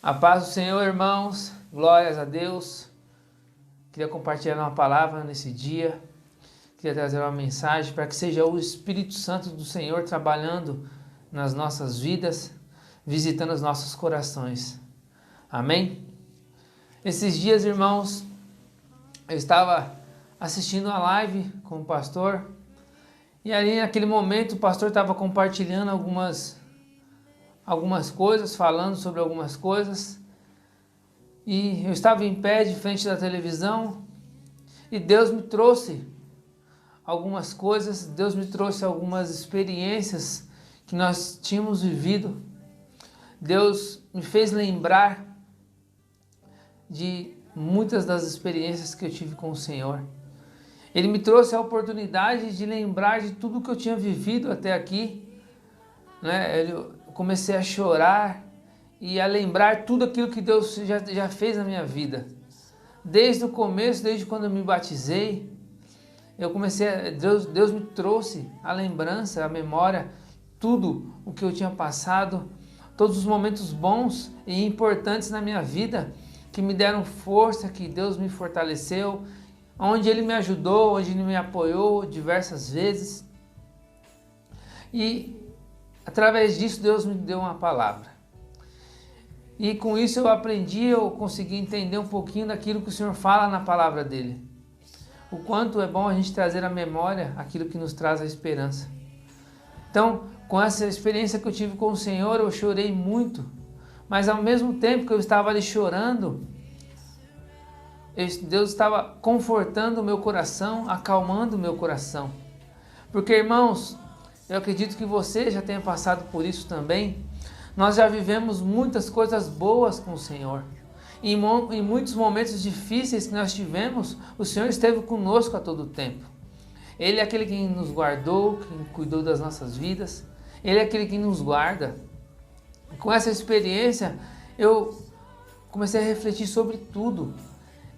A paz do Senhor, irmãos, glórias a Deus. Queria compartilhar uma palavra nesse dia, queria trazer uma mensagem para que seja o Espírito Santo do Senhor trabalhando nas nossas vidas, visitando os nossos corações. Amém? Esses dias, irmãos, eu estava assistindo a live com o pastor e ali naquele momento o pastor estava compartilhando algumas coisas, falando sobre algumas coisas, e eu estava em pé de frente da televisão e Deus me trouxe algumas coisas, Deus me trouxe algumas experiências que nós tínhamos vivido. Deus me fez lembrar de muitas das experiências que eu tive com o Senhor. Ele me trouxe a oportunidade de lembrar de tudo que eu tinha vivido até aqui, né? Eu comecei a chorar e a lembrar tudo aquilo que Deus já fez na minha vida. Desde o começo, desde quando eu me batizei, Deus me trouxe a lembrança, a memória, tudo o que eu tinha passado, todos os momentos bons e importantes na minha vida, que me deram força, que Deus me fortaleceu, onde Ele me ajudou, onde Ele me apoiou diversas vezes. E através disso Deus me deu uma palavra. E com isso eu consegui entender um pouquinho daquilo que o Senhor fala na palavra dele. O quanto é bom a gente trazer à memória aquilo que nos traz a esperança. Então, com essa experiência que eu tive com o Senhor, eu chorei muito. Mas ao mesmo tempo que eu estava ali chorando, Deus estava confortando o meu coração, acalmando o meu coração. Porque, irmãos, eu acredito que você já tenha passado por isso também. Nós já vivemos muitas coisas boas com o Senhor. Em muitos momentos difíceis que nós tivemos, o Senhor esteve conosco a todo tempo. Ele é aquele que nos guardou, que cuidou das nossas vidas. Ele é aquele que nos guarda. Com essa experiência, eu comecei a refletir sobre tudo.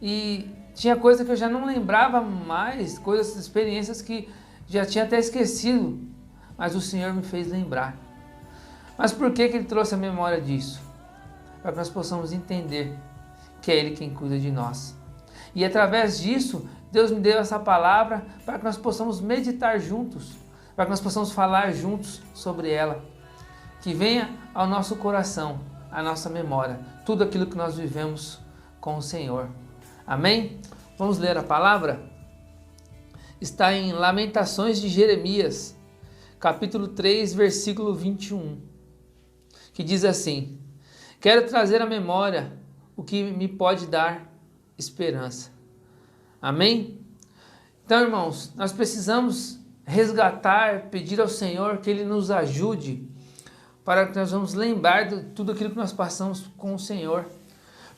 E tinha coisa que eu já não lembrava mais, coisas, experiências que já tinha até esquecido. Mas o Senhor me fez lembrar. Mas por que Ele trouxe a memória disso? Para que nós possamos entender que é Ele quem cuida de nós. E através disso, Deus me deu essa palavra para que nós possamos meditar juntos, para que nós possamos falar juntos sobre ela. Que venha ao nosso coração, à nossa memória, tudo aquilo que nós vivemos com o Senhor. Amém? Vamos ler a palavra? Está em Lamentações de Jeremias, capítulo 3, versículo 21, que diz assim: quero trazer à memória o que me pode dar esperança. Amém? Então, irmãos, nós precisamos resgatar, pedir ao Senhor que Ele nos ajude, para que nós vamos lembrar de tudo aquilo que nós passamos com o Senhor,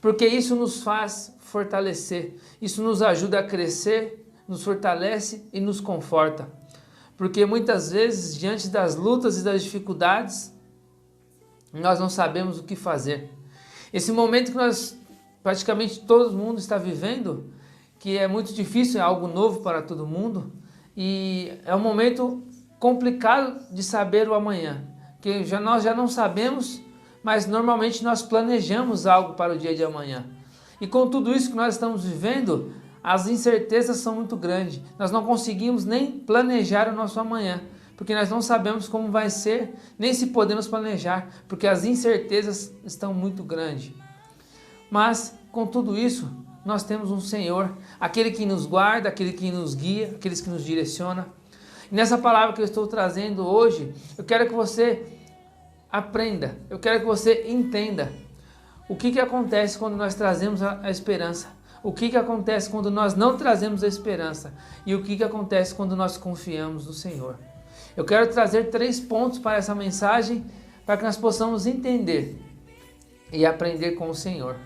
porque isso nos faz fortalecer, isso nos ajuda a crescer, nos fortalece e nos conforta. Porque muitas vezes, diante das lutas e das dificuldades, nós não sabemos o que fazer. Esse momento que praticamente todo mundo está vivendo, que é muito difícil, é algo novo para todo mundo, e é um momento complicado de saber o amanhã, que nós já não sabemos, mas normalmente nós planejamos algo para o dia de amanhã. E com tudo isso que nós estamos vivendo, as incertezas são muito grandes. Nós não conseguimos nem planejar o nosso amanhã, porque nós não sabemos como vai ser, nem se podemos planejar, porque as incertezas estão muito grandes. Mas, com tudo isso, nós temos um Senhor, aquele que nos guarda, aquele que nos guia, aquele que nos direciona. E nessa palavra que eu estou trazendo hoje, eu quero que você aprenda, eu quero que você entenda o que acontece quando nós trazemos a esperança. O que acontece quando nós não trazemos a esperança e o que acontece quando nós confiamos no Senhor. Eu quero trazer 3 pontos para essa mensagem, para que nós possamos entender e aprender com o Senhor.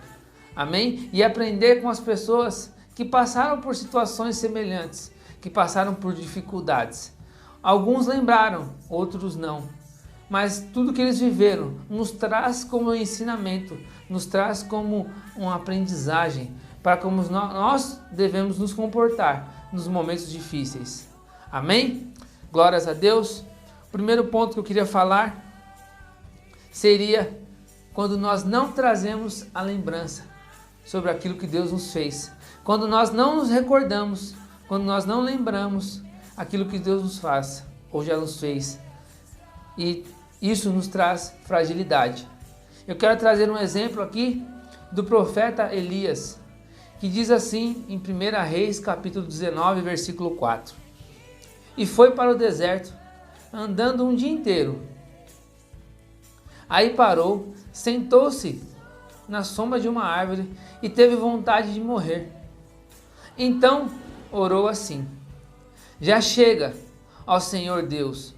Amém? E aprender com as pessoas que passaram por situações semelhantes, que passaram por dificuldades. Alguns lembraram, outros não. Mas tudo que eles viveram nos traz como ensinamento, nos traz como uma aprendizagem, para como nós devemos nos comportar nos momentos difíceis. Amém? Glórias a Deus. O primeiro ponto que eu queria falar seria quando nós não trazemos a lembrança sobre aquilo que Deus nos fez. Quando nós não nos recordamos, quando nós não lembramos aquilo que Deus nos faz ou já nos fez. E isso nos traz fragilidade. Eu quero trazer um exemplo aqui do profeta Elias, que diz assim em 1 Reis, capítulo 19, versículo 4. E foi para o deserto, andando um dia inteiro. Aí parou, sentou-se na sombra de uma árvore e teve vontade de morrer. Então orou assim: já chega, ó Senhor Deus,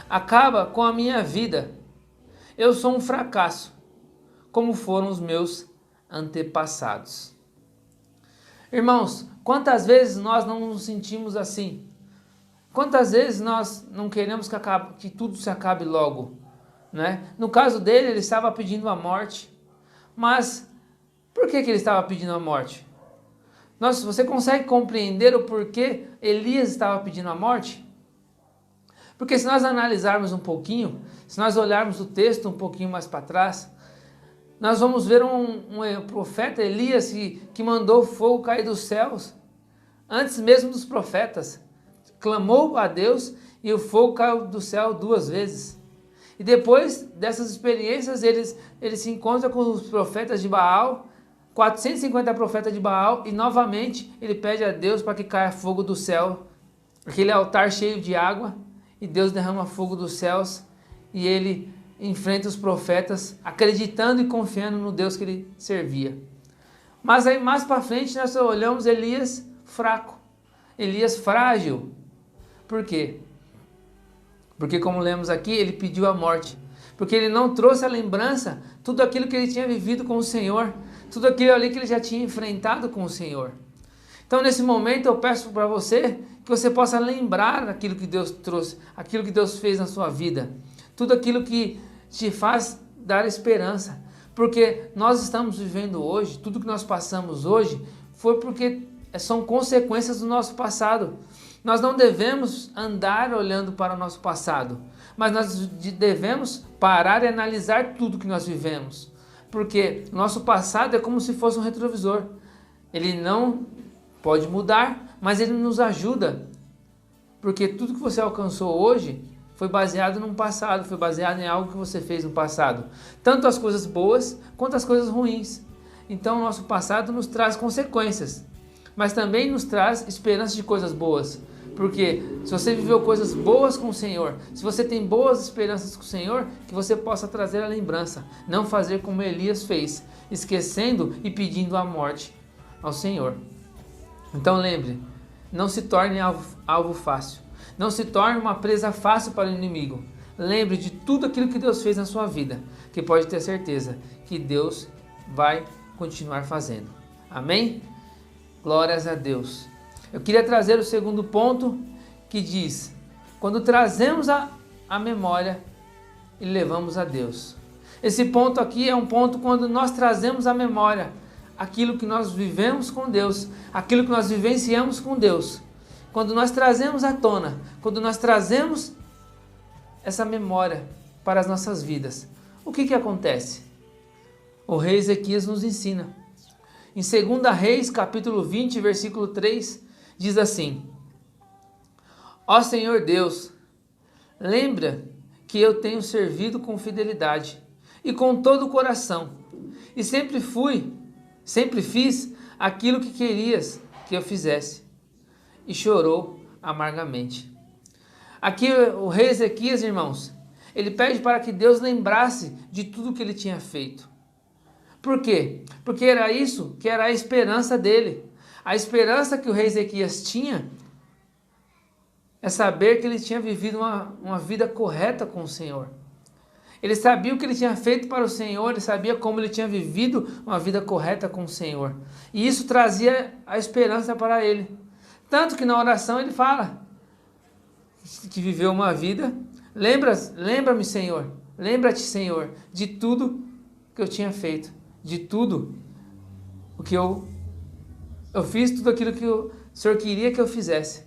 acaba com a minha vida. Eu sou um fracasso, como foram os meus antepassados. Irmãos, quantas vezes nós não nos sentimos assim? Quantas vezes nós não queremos que tudo se acabe logo, né? No caso dele, ele estava pedindo a morte. Mas por que ele estava pedindo a morte? Você consegue compreender o porquê Elias estava pedindo a morte? Porque se nós analisarmos um pouquinho, se nós olharmos o texto um pouquinho mais para trás, nós vamos ver um profeta Elias que mandou fogo cair dos céus, antes mesmo dos profetas. Clamou a Deus e o fogo caiu do céu 2 vezes. E depois dessas experiências, ele se encontra com os profetas de Baal, 450 profetas de Baal, e novamente ele pede a Deus para que caia fogo do céu, aquele altar cheio de água, e Deus derrama fogo dos céus, e ele enfrenta os profetas, acreditando e confiando no Deus que ele servia. Mas aí mais para frente nós olhamos Elias fraco, Elias frágil. Por quê? Porque, como lemos aqui, ele pediu a morte. Porque ele não trouxe à lembrança tudo aquilo que ele tinha vivido com o Senhor, tudo aquilo ali que ele já tinha enfrentado com o Senhor. Então, nesse momento, eu peço para você que você possa lembrar aquilo que Deus trouxe, aquilo que Deus fez na sua vida, tudo aquilo que te faz dar esperança. Porque nós estamos vivendo hoje, tudo que nós passamos hoje, foi porque são consequências do nosso passado. Nós não devemos andar olhando para o nosso passado, mas nós devemos parar e analisar tudo que nós vivemos. Porque nosso passado é como se fosse um retrovisor. Ele não pode mudar, mas ele nos ajuda. Porque tudo que você alcançou hoje foi baseado no passado, foi baseado em algo que você fez no passado. Tanto as coisas boas quanto as coisas ruins. Então o nosso passado nos traz consequências, mas também nos traz esperança de coisas boas. Porque se você viveu coisas boas com o Senhor, se você tem boas esperanças com o Senhor, que você possa trazer a lembrança, não fazer como Elias fez, esquecendo e pedindo a morte ao Senhor. Então lembre, não se torne alvo fácil, não se torne uma presa fácil para o inimigo. Lembre de tudo aquilo que Deus fez na sua vida, que pode ter certeza que Deus vai continuar fazendo. Amém? Glórias a Deus. Eu queria trazer o segundo ponto, que diz: quando trazemos a memória e levamos a Deus. Esse ponto aqui é um ponto quando nós trazemos à memória aquilo que nós vivemos com Deus, aquilo que nós vivenciamos com Deus. Quando nós trazemos à tona, quando nós trazemos essa memória para as nossas vidas, o que acontece? O rei Ezequias nos ensina. Em 2 Reis, capítulo 20, versículo 3, diz assim: ó Senhor Deus, lembra que eu tenho servido com fidelidade e com todo o coração, e sempre fiz aquilo que querias que eu fizesse. E chorou amargamente. Aqui o rei Ezequias, irmãos, ele pede para que Deus lembrasse de tudo que ele tinha feito. Por quê? Porque era isso que era a esperança dele. A esperança que o rei Ezequias tinha é saber que ele tinha vivido uma vida correta com o Senhor. Ele sabia o que ele tinha feito para o Senhor, ele sabia como ele tinha vivido uma vida correta com o Senhor. E isso trazia a esperança para ele. Tanto que na oração ele fala que viveu uma vida. Lembra-me, Senhor, lembra-te, Senhor, de tudo que eu tinha feito, de tudo o que eu fiz, tudo aquilo que o Senhor queria que eu fizesse.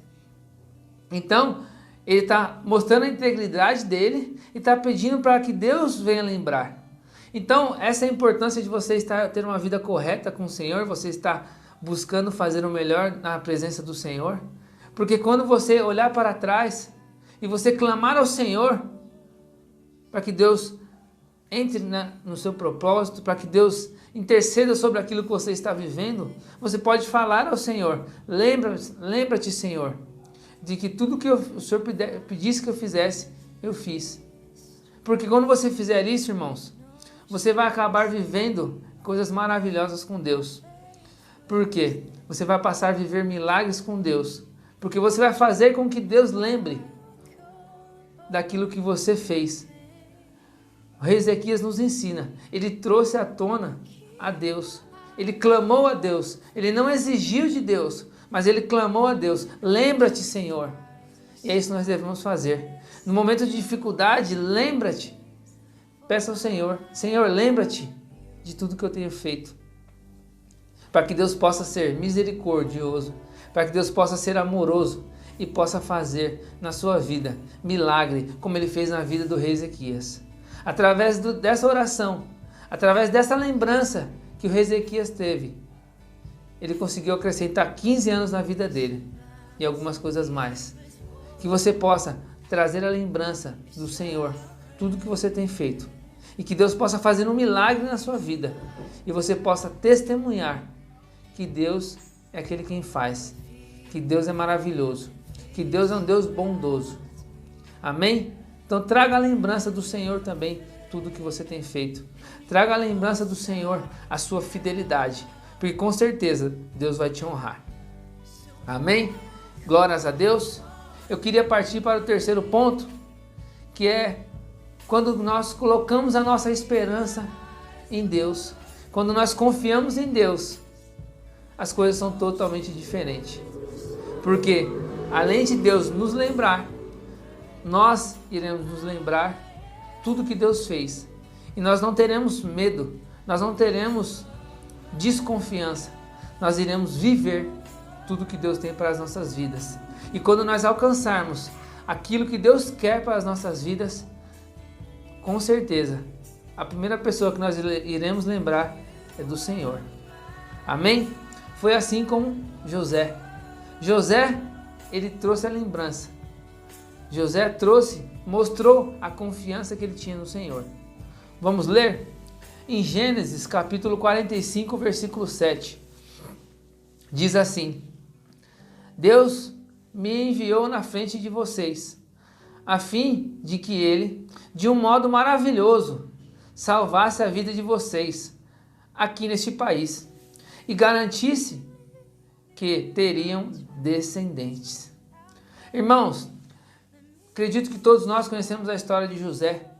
Então, ele está mostrando a integridade dele e está pedindo para que Deus venha lembrar. Então, essa é a importância de você ter uma vida correta com o Senhor, você estar buscando fazer o melhor na presença do Senhor. Porque quando você olhar para trás e você clamar ao Senhor, para que Deus entre no seu propósito, para que Deus interceda sobre aquilo que você está vivendo, você pode falar ao Senhor: lembra-te, Senhor, de que tudo que o Senhor pedisse que eu fizesse, eu fiz. Porque quando você fizer isso, irmãos, você vai acabar vivendo coisas maravilhosas com Deus. Por quê? Você vai passar a viver milagres com Deus. Porque você vai fazer com que Deus lembre daquilo que você fez. O rei Ezequias nos ensina. Ele trouxe à tona a Deus. Ele clamou a Deus. Ele não exigiu de Deus, mas ele clamou a Deus: lembra-te, Senhor. E é isso que nós devemos fazer. No momento de dificuldade, lembra-te. Peça ao Senhor: Senhor, lembra-te de tudo que eu tenho feito. Para que Deus possa ser misericordioso, para que Deus possa ser amoroso e possa fazer na sua vida milagre, como ele fez na vida do rei Ezequias. Através dessa oração, através dessa lembrança que o rei Ezequias teve, ele conseguiu acrescentar 15 anos na vida dele e algumas coisas mais. Que você possa trazer a lembrança do Senhor, tudo que você tem feito, e que Deus possa fazer um milagre na sua vida e você possa testemunhar que Deus é aquele quem faz, que Deus é maravilhoso, que Deus é um Deus bondoso. Amém? Então traga a lembrança do Senhor também tudo que você tem feito. Traga a lembrança do Senhor a sua fidelidade, porque com certeza Deus vai te honrar. Amém? Glórias a Deus. Eu queria partir para o terceiro ponto, que é quando nós colocamos a nossa esperança em Deus, quando nós confiamos em Deus, as coisas são totalmente diferentes. Porque além de Deus nos lembrar, nós iremos nos lembrar tudo que Deus fez. E nós não teremos medo, nós não teremos desconfiança, nós iremos viver tudo que Deus tem para as nossas vidas. E quando nós alcançarmos aquilo que Deus quer para as nossas vidas, com certeza, a primeira pessoa que nós iremos lembrar é do Senhor. Amém? Foi assim com José. José, ele trouxe a lembrança. José mostrou a confiança que ele tinha no Senhor. Vamos ler? Em Gênesis capítulo 45, versículo 7. Diz assim: Deus me enviou na frente de vocês, a fim de que ele, de um modo maravilhoso, salvasse a vida de vocês aqui neste país e garantisse que teriam descendentes. Irmãos, acredito que todos nós conhecemos a história de José.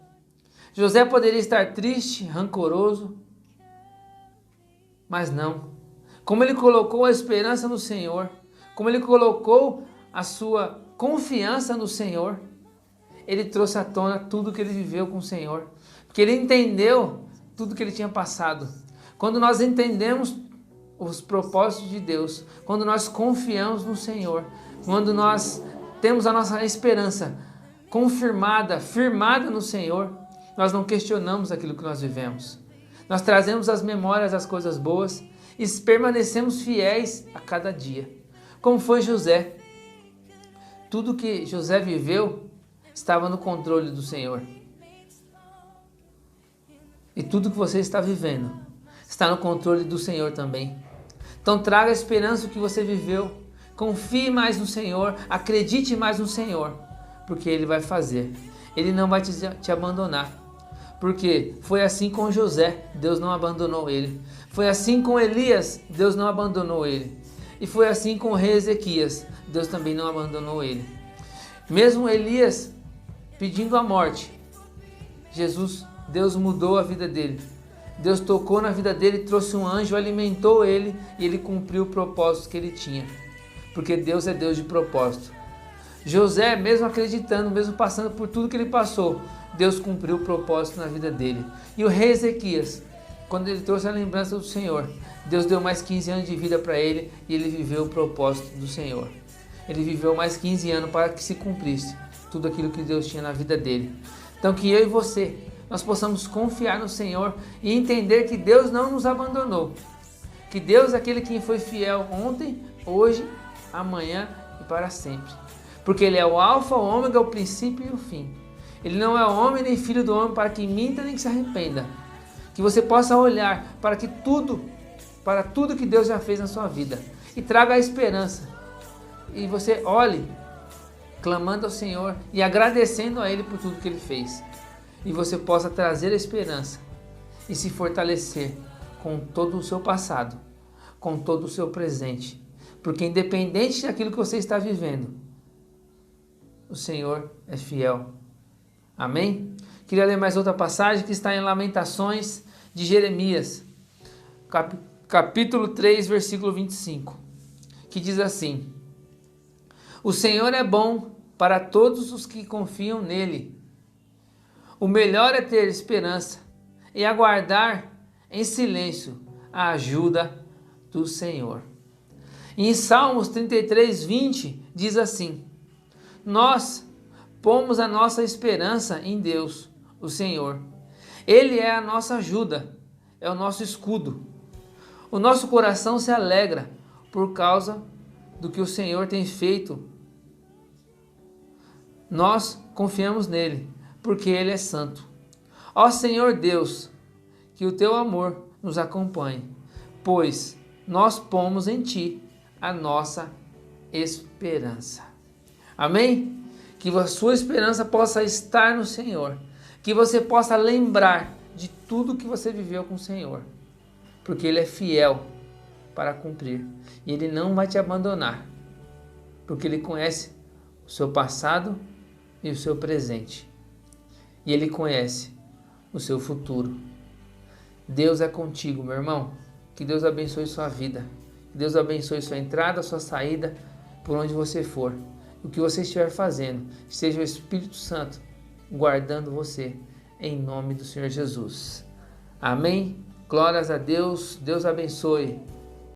José poderia estar triste, rancoroso, mas não. Como ele colocou a esperança no Senhor, como ele colocou a sua confiança no Senhor, ele trouxe à tona tudo que ele viveu com o Senhor, porque ele entendeu tudo que ele tinha passado. Quando nós entendemos os propósitos de Deus, quando nós confiamos no Senhor, quando nós temos a nossa esperança confirmada, firmada no Senhor, nós não questionamos aquilo que nós vivemos. Nós trazemos às memórias as coisas boas e permanecemos fiéis a cada dia. Como foi José. Tudo que José viveu estava no controle do Senhor. E tudo que você está vivendo está no controle do Senhor também. Então traga a esperança que você viveu. Confie mais no Senhor, acredite mais no Senhor, porque Ele vai fazer. Ele não vai te abandonar. Porque foi assim com José, Deus não abandonou ele. Foi assim com Elias, Deus não abandonou ele. E foi assim com o rei Ezequias, Deus também não abandonou ele. Mesmo Elias pedindo a morte, Deus mudou a vida dele. Deus tocou na vida dele, trouxe um anjo, alimentou ele e ele cumpriu o propósito que ele tinha. Porque Deus é Deus de propósito. José, mesmo acreditando, mesmo passando por tudo que ele passou, Deus cumpriu o propósito na vida dele. E o rei Ezequias, quando ele trouxe a lembrança do Senhor, Deus deu mais 15 anos de vida para ele e ele viveu o propósito do Senhor. Ele viveu mais 15 anos para que se cumprisse tudo aquilo que Deus tinha na vida dele. Então que eu e você nós possamos confiar no Senhor e entender que Deus não nos abandonou. Que Deus é aquele que foi fiel ontem, hoje, amanhã e para sempre. Porque Ele é o alfa, o ômega, o princípio e o fim. Ele não é homem nem filho do homem para que minta nem que se arrependa. Que você possa olhar para tudo que Deus já fez na sua vida e traga a esperança. E você olhe clamando ao Senhor e agradecendo a Ele por tudo que Ele fez. E você possa trazer a esperança e se fortalecer com todo o seu passado, com todo o seu presente. Porque independente daquilo que você está vivendo, o Senhor é fiel. Amém? Queria ler mais outra passagem que está em Lamentações de Jeremias, capítulo 3, versículo 25, que diz assim: O Senhor é bom para todos os que confiam nele. O melhor é ter esperança e aguardar em silêncio a ajuda do Senhor. E em Salmos 33, 20 diz assim: Nós pomos a nossa esperança em Deus, o Senhor. Ele é a nossa ajuda, é o nosso escudo. O nosso coração se alegra por causa do que o Senhor tem feito. Nós confiamos nele, porque ele é santo. Ó Senhor Deus, que o teu amor nos acompanhe, pois nós pomos em ti a nossa esperança. Amém? Que a sua esperança possa estar no Senhor, que você possa lembrar de tudo que você viveu com o Senhor, porque Ele é fiel para cumprir e Ele não vai te abandonar, porque Ele conhece o seu passado e o seu presente, e Ele conhece o seu futuro. Deus é contigo, meu irmão. Que Deus abençoe sua vida, que Deus abençoe sua entrada, sua saída, por onde você for. O que você estiver fazendo, seja o Espírito Santo guardando você, em nome do Senhor Jesus. Amém? Glórias a Deus, Deus abençoe.